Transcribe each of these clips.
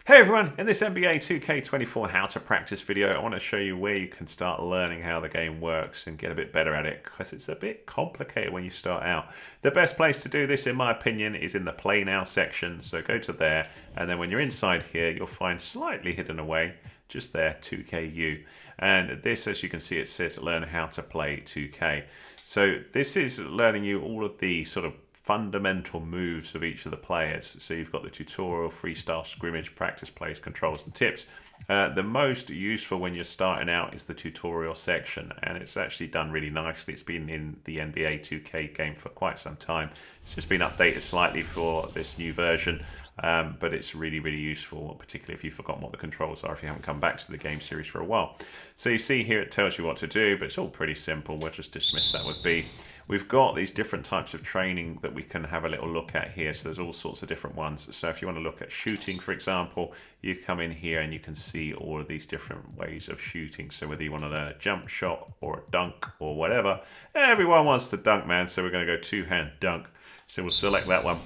Hey everyone, in this NBA 2K24 how to practice video, I want to show you where you can start learning how the game works and get a bit better at it, because it's a bit complicated when you start out. The best place to do this, in my opinion, is in the Play Now section, so go to there, and then when you're inside here, you'll find slightly hidden away, just there, 2KU. And this, as you can see, it says learn how to play 2K. So this is learning you all of the sort of fundamental moves of each of the players. So you've got the tutorial, freestyle, scrimmage, practice plays, controls and tips. The most useful when you're starting out is the tutorial section, and it's actually done really nicely. It's been in the NBA 2K game for quite some time. It's just been updated slightly for this new version, but it's really, really useful, particularly if you've forgotten what the controls are, if you haven't come back to the game series for a while. So you see here it tells you what to do, but it's all pretty simple. We'll just dismiss that with B. We've got these different types of training that we can have a little look at here. So there's all sorts of different ones. So if you want to look at shooting, for example, you come in here and you can see all of these different ways of shooting. So whether you want to learn a jump shot or a dunk or whatever, everyone wants to dunk, man. So we're going to go two-hand dunk. So we'll select that one.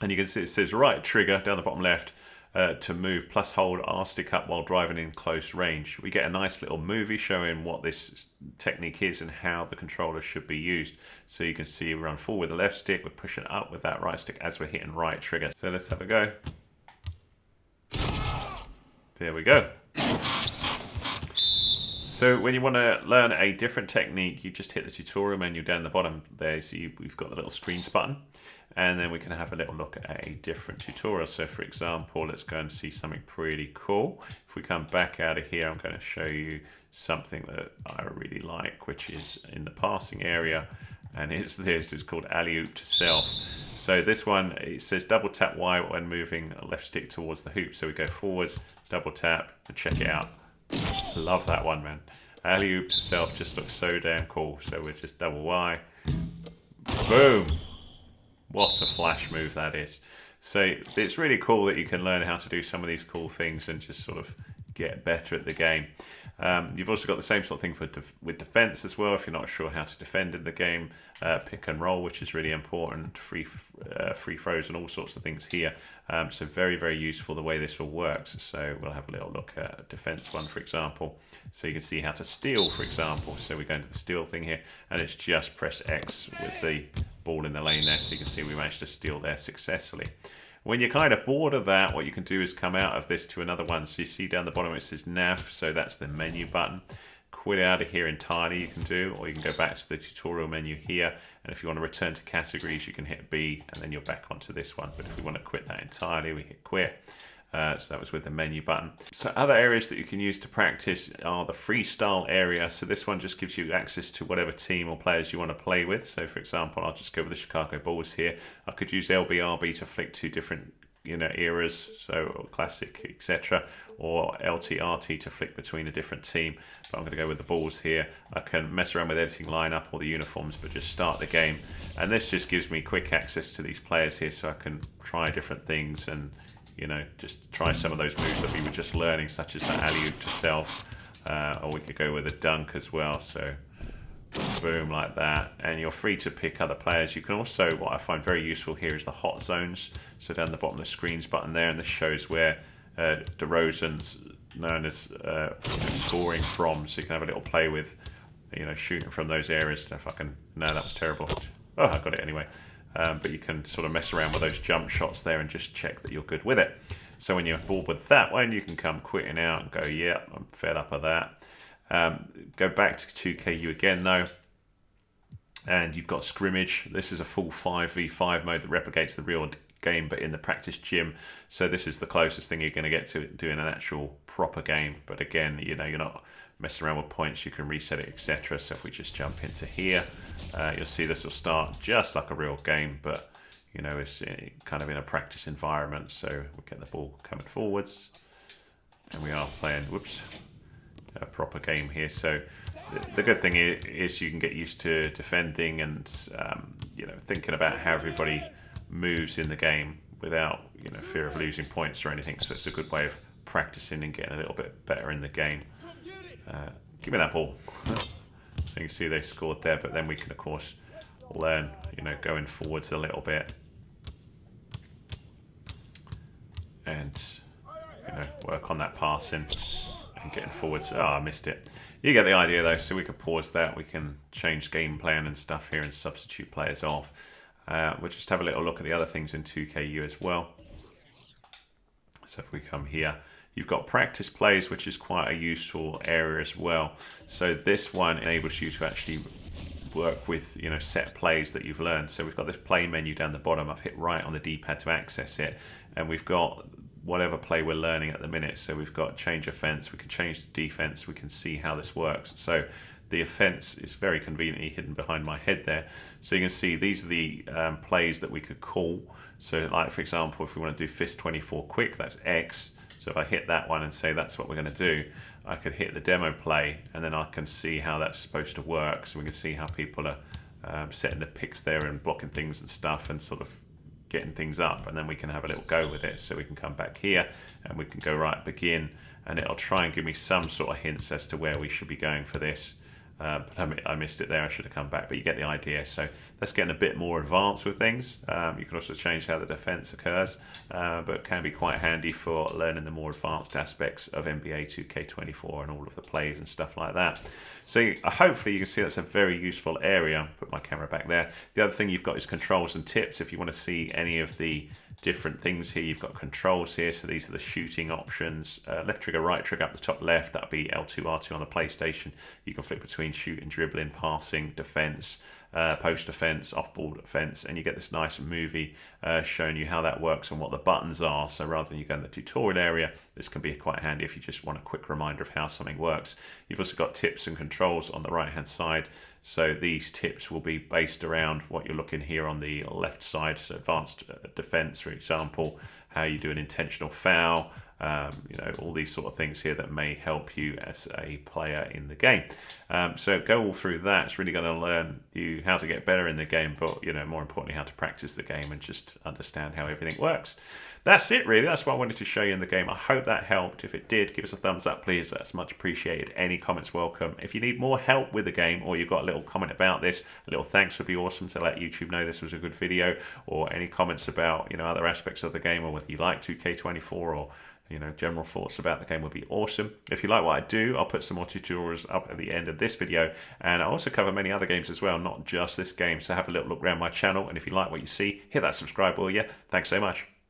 And you can see it says right trigger down the bottom left to move, plus hold R stick up while driving in close range. We get a nice little movie showing what this technique is and how the controller should be used. So you can see we run forward with the left stick, we're pushing up with that right stick as we're hitting right trigger. So let's have a go. There we go. So when you want to learn a different technique, you just hit the tutorial menu down the bottom there. See, we've got the little screens button, and then we can have a little look at a different tutorial. So for example, let's go and see something pretty cool. If we come back out of here, I'm going to show you something that I really like, which is in the passing area, and it's called alley-oop to self. So this one, it says double tap Y when moving left stick towards the hoop. So we go forwards, double tap, and check it out. Love that one, man. Alley-oop to self just looks so damn cool. So we're just double Y. Boom. What a flash move that is. So it's really cool that you can learn how to do some of these cool things and just sort of get better at the game. You've also got the same sort of thing with defense as well. If you're not sure how to defend in the game, pick and roll, which is really important, free throws and all sorts of things here. So very, very useful the way this all works. So we'll have a little look at a defense one, for example. So you can see how to steal, for example. So we go into the steal thing here, and it's just press X with the ball in the lane there. So you can see we managed to steal there successfully. When you're kind of bored of that, what you can do is come out of this to another one. So you see down the bottom it says nav, so that's the menu button. Quit out of here entirely you can do, or you can go back to the tutorial menu here, and if you want to return to categories you can hit B and then you're back onto this one. But if we want to quit that entirely, we hit quit. So that was with the menu button. So other areas that you can use to practice are the freestyle area. So this one just gives you access to whatever team or players you want to play with. So for example, I'll just go with the Chicago Bulls here. I could use LBRB to flick to different eras, so classic, etc., or LTRT to flick between a different team. But I'm going to go with the Bulls here. I can mess around with editing lineup or the uniforms, but just start the game. And this just gives me quick access to these players here, so I can try different things and just try some of those moves that we were just learning, such as the alley-oop to self, or we could go with a dunk as well. So boom, like that. And you're free to pick other players. You can also, what I find very useful here is the hot zones. So down the bottom of the screens button there, and this shows where DeRozan's known as scoring from. So you can have a little play with, shooting from those areas. I don't know if I can. No, that was terrible. Oh, I got it anyway. But you can sort of mess around with those jump shots there and just check that you're good with it. So when you're bored with that one, you can come quitting out and go, yeah, I'm fed up of that. Go back to 2KU again though, and you've got Scrimmage. This is a full 5v5 mode that replicates the real game but in the practice gym. So this is the closest thing you're going to get to doing an actual proper game. But again, you're not messing around with points, you can reset it, etc. So if we just jump into here, you'll see this will start just like a real game, but it's kind of in a practice environment. So we get the ball coming forwards, and we are playing, a proper game here. So the good thing is you can get used to defending and thinking about how everybody moves in the game without fear of losing points or anything. So it's a good way of practicing and getting a little bit better in the game. Give me that ball. So you can see they scored there, but then we can of course learn going forwards a little bit, and work on that passing and getting forwards. Oh, I missed it. You get the idea though, so we could pause that. We can change game plan and stuff here and substitute players off. We'll just have a little look at the other things in 2KU as well. So if we come here, you've got practice plays, which is quite a useful area as well. So this one enables you to actually work with, you know, set plays that you've learned. So we've got this play menu down the bottom. I've hit right on the D-pad to access it, and we've got whatever play we're learning at the minute. So we've got change offense, we can change the defense, we can see how this works. So the offense is very conveniently hidden behind my head there. So you can see these are the plays that we could call. So like, for example, if we want to do fist 24 quick, that's X. So if I hit that one and say that's what we're going to do, I could hit the demo play, and then I can see how that's supposed to work. So we can see how people are setting the picks there and blocking things and stuff and sort of getting things up, and then we can have a little go with it. So we can come back here and we can go right begin, and it'll try and give me some sort of hints as to where we should be going for this. But I missed it there. I should have come back, but you get the idea. So that's getting a bit more advanced with things. You can also change how the defense occurs, but it can be quite handy for learning the more advanced aspects of NBA 2K24 and all of the plays and stuff like that. So hopefully you can see that's a very useful area. Put my camera back there. The other thing you've got is controls and tips. If you want to see any of the different things here, you've got controls here. So these are the shooting options. Left trigger, right trigger up the top left. That'll be L2, R2 on the PlayStation. You can flip between shooting, dribbling, passing, defense, post defense, off ball defense, and you get this nice movie showing you how that works and what the buttons are. So rather than you go in the tutorial area, this can be quite handy if you just want a quick reminder of how something works. You've also got tips and controls on the right hand side. So these tips will be based around what you're looking here on the left side. So advanced defense, for example, how you do an intentional foul, you know, all these sort of things here that may help you as a player in the game. So go all through that. It's really going to learn you how to get better in the game, but, you know, more importantly, how to practice the game and just understand how everything works. That's it, really. That's what I wanted to show you in the game. I hope that helped. If it did, give us a thumbs up, please. That's much appreciated. Any comments welcome. If you need more help with the game, or you've got a little comment about this, a little thanks would be awesome to let YouTube know this was a good video, or any comments about, you know, other aspects of the game, or whether you like 2K24, or, you know, general thoughts about the game would be awesome. If you like what I do, I'll put some more tutorials up at the end of this video, and I also cover many other games as well, not just this game. So have a little look around my channel, and if you like what you see, hit that subscribe, will you? Thanks so much.